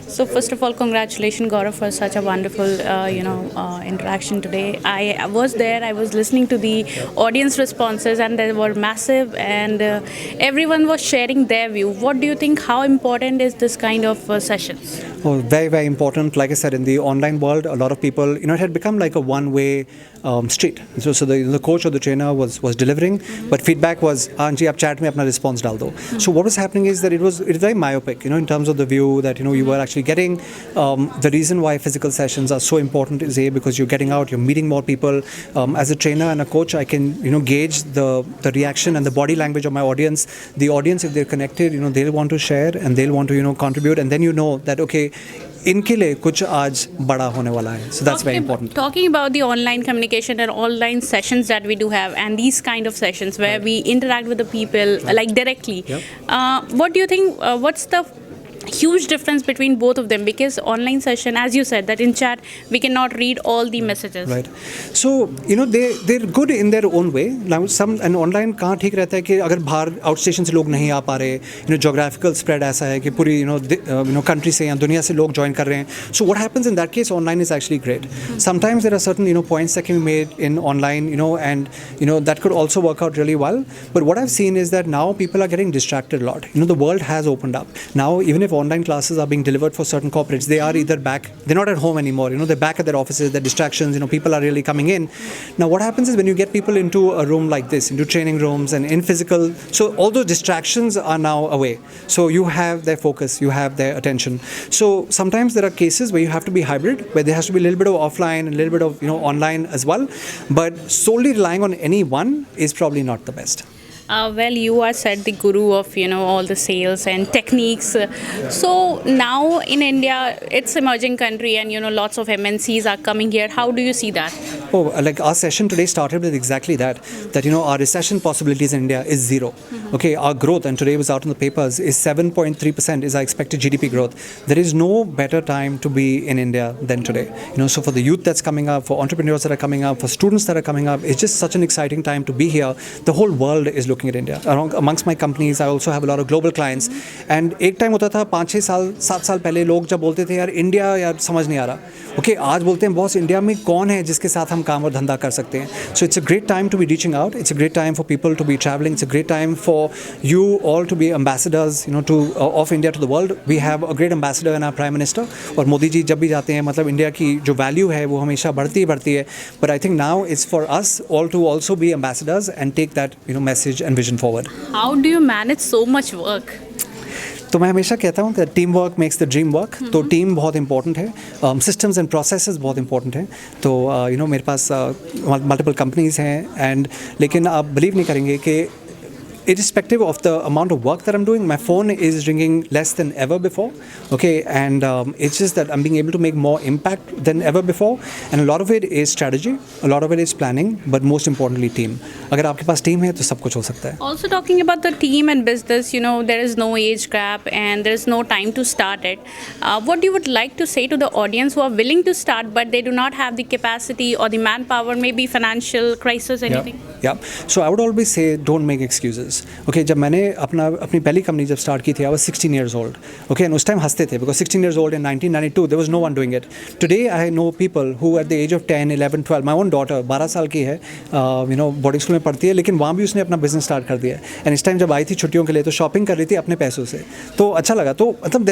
So first of all, congratulations, Gaurav, for such a wonderful, interaction today. I was there. I was listening to the audience responses, and they were massive, and everyone was sharing their view. What do you think? How important is this kind of sessions? Oh, very, very important. Like I said, in the online world, a lot of people, it had become like a one-way street. So the coach or the trainer was delivering, but feedback was, "Anji, आप chat में अपना response डाल दो." So what was happening is that it was very myopic, in terms of the view that you were actually getting. The reason why physical sessions are so important is because you're getting out, you're meeting more people. As a trainer and a coach, I can gauge the reaction and the body language of my audience. The audience, if they're connected, they'll want to share and they'll want to contribute, and then you know that okay, इनके लिए कुछ आज बड़ा होने वाला है. So that's very important. Talking about the online communication and online sessions that we do have, and these kind of sessions where we interact with the people like directly. Yep. What do you think? What's the huge difference between both of them? Because online session, as you said, that in chat we cannot read all the messages. Right. So they're good in their own way. Now and online कहाँ ठीक रहता है कि अगर बाहर outstation से लोग नहीं आ पा रहे, geographical spread ऐसा है कि पूरी country से या दुनिया से लोग join कर रहे हैं. So what happens in that case, online is actually great. Sometimes there are certain points that can be made in online, and that could also work out really well. But what I've seen is that now people are getting distracted a lot. The world has opened up. Now even if online classes are being delivered for certain corporates, they are either back, they're not at home anymore, they're back at their offices, their distractions, people are really coming in. Now what happens is when you get people into a room like this, into training rooms and in physical, so all those distractions are now away. So you have their focus, you have their attention. So sometimes there are cases where you have to be hybrid, where there has to be a little bit of offline and a little bit of online as well. But solely relying on any one is probably not the best. Well, you are said the guru of all the sales and techniques. So now in India, it's emerging country, and lots of MNCs are coming here. How do you see that? Oh, like our session today started with exactly that. That our recession possibilities in India is zero. Okay, our growth, and today was out in the papers, is 7.3% is our expected GDP growth. There is no better time to be in India than today. So for the youth that's coming up, for entrepreneurs that are coming up, for students that are coming up, it's just such an exciting time to be here. The whole world is looking at India. Amongst my companies, I also have a lot of global clients. And एक time होता था 5-6 साल 7 साल पहले लोग जब बोलते थे यार इंडिया यार समझ नहीं आ रहा. Okay, आज बोलते हैं बॉस इंडिया में कौन है जिसके साथ हम काम और धंधा कर सकते हैं. So it's a great time to be reaching out. It's a great time for people to be traveling. It's a great time for you all to be ambassadors, of India to the world. We have a great ambassador in our Prime Minister. और मोदी जी जब भी जाते हैं मतलब India की जो value है वो हमेशा बढ़ती है. But I think now it's for us all to also be ambassadors and take that message and vision forward. How do you manage so much work? तो मैं हमेशा कहता हूँ कि team work makes the dream work. तो team बहुत important है, systems and processes बहुत इंपॉर्टेंट हैं. तो मेरे पास मल्टीपल कंपनीज हैं एंड लेकिन आप बिलीव नहीं करेंगे कि irrespective of the amount of work that I'm doing, my phone is ringing less than ever before. Okay, and it's just that I'm being able to make more impact than ever before. And a lot of it is strategy, a lot of it is planning, but most importantly, team. अगर आपके पास team है तो सब कुछ हो सकता है. Also talking about the team and business, there is no age gap and there is no time to start it. What you would like to say to the audience who are willing to start but they do not have the capacity or the manpower, maybe financial crisis, anything? Yeah. So I would always say don't make excuses. Okay, जब मैंने अपनी पहली company जब start की थी, I was 16 years old. Okay, and उस time हंसते थे because 16 years old in 1992 there was no one doing it. Today I know people who at the age of 10, 11, 12, my own daughter 12 साल की है, boarding school में पढ़ती है, लेकिन वहाँ भी उसने अपना बिजनेस स्टार्ट कर दिया है. एंड इस टाइम जब आई थी छुट्टियों के लिए तो शॉपिंग कर रही थी अपने पैसों से, तो अच्छा लगा. तो मतलब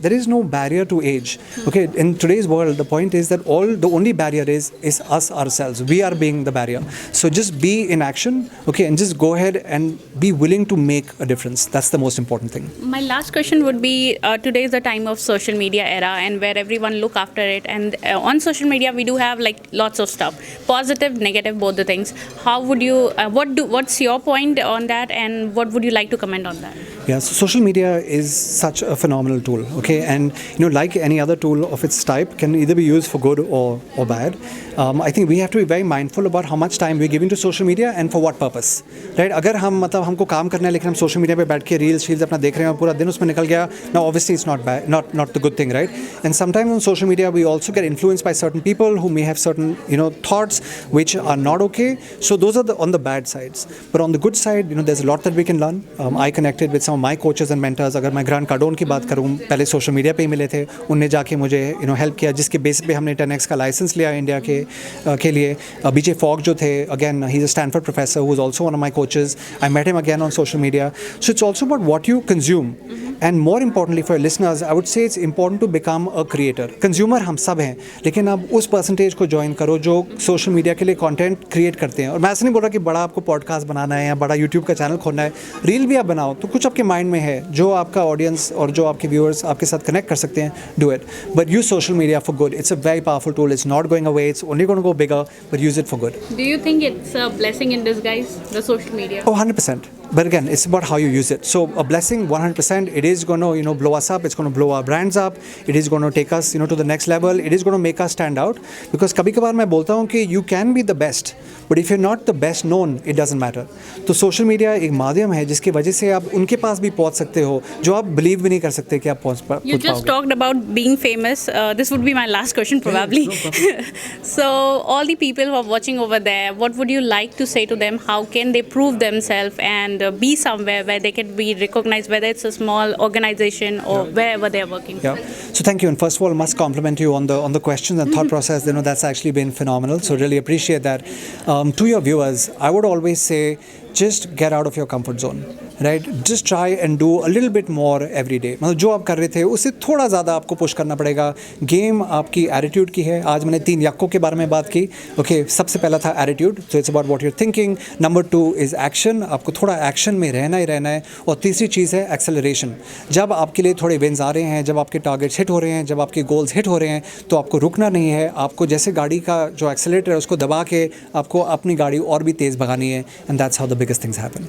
there is no barrier to age. Okay, in today's world the point is that the only barrier is us ourselves. We are being the barrier. So just be in action, okay, and just go ahead and be willing to make a difference. That's the most important thing. My last question would be, today is the time of social media era and where everyone look after it, and on social media we do have like lots of stuff, positive, negative, both the things. How would you what's your point on that, and what would you like to comment on that? Yeah, so social media is such a phenomenal tool, okay, and like any other tool of its type can either be used for good or bad. I think we have to be very mindful about how much time we're giving to social media and for what purpose, right? अगर हमको काम करना है लेकिन हम social media पे बैठ के रील्स अपना देख रहे हैं और पूरा दिन उसमें निकल गया, now obviously it's not bad, not the good thing, right? And sometimes on social media we also get influenced by certain people who may have certain thoughts which are not okay. So those are on the bad sides. But on the good side, there's a lot that we can learn. I connected with some some my coaches and mentors, अगर मैं grant Cardone की बात करूँ, पहले social media पे ही मिले थे, उनने जाके मुझे हेल्प किया, जिसके बेस पे हमने 10x का लाइसेंस लिया इंडिया के लिए. बीजे फॉग जो थे, again he is a Stanford professor who is also one of my coaches. I met him again on social media. So it's also about what you consume. And more importantly for listeners, I would say it's important to become a creator. Consumer हम सब हैं, लेकिन अब उस percentage को join करो जो social media के लिए कंटेंट क्रिएट करते हैं. और मैं ऐसा नहीं बोल रहा कि बड़ा आपको पॉडकास्ट बनाना है या बड़ा यूट्यूब का चैनल खोलना है. रील भी आप बनाओ तो कुछ आपके माइंड में है जो आपका ऑडियंस और जो आपके व्यूअर्स आपके साथ कनेक्ट कर सकते हैं. Do it, but use social media for good. It's a very powerful tool. It's not going away. It's only going to go bigger, but use it for good. Do you think it's a blessing in disguise, the social media? Oh, 100%. But again, it's about how you use it. So a blessing, 100%. It is going to, blow us up. It's going to blow our brands up. It is going to take us, to the next level. It is going to make us stand out. Because कभी-कभार मैं बोलता हूँ कि you can be the best, but if you're not the best known, it doesn't matter. तो social media एक माध्यम है जिसकी वजह से आप उनके पास भी पहुँच सकते हो जो आप believe भी नहीं कर सकते कि आप पहुँच पाओगे. You just talked about being famous. This would be my last question probably. So all the people who are watching over there, what would you like to say to them? How can they prove themselves and be somewhere where they can be recognized, whether it's a small organization or wherever they're working? Yeah. So thank you, and first of all, must compliment you on the questions and thought process. That's actually been phenomenal. So really appreciate that. To your viewers, I would always say, just get out of your comfort zone, right? Just try and do a little bit more every day. मतलब जो आप कर रहे थे उससे थोड़ा ज़्यादा आपको पुश करना पड़ेगा. गेम आपकी एटीट्यूड की है. आज मैंने 3 यक्कों के बारे में बात की. ओके, सबसे पहला था attitude. So it's about what you are thinking. Number 2 is action. आपको थोड़ा एक्शन में रहना ही रहना है. और तीसरी चीज़ है एक्सेलरेशन. जब आपके लिए थोड़े विन्स आ रहे हैं, जब आपके टारगेट्स हिट हो रहे हैं, जब आपके गोल्स हिट हो रहे हैं, तो आपको रुकना नहीं है. आपको जैसे गाड़ी का जो एक्सेलरेटर है उसको दबा के आपको अपनी गाड़ी और भी तेज़ भगानी है. And that's how the biggest things happen.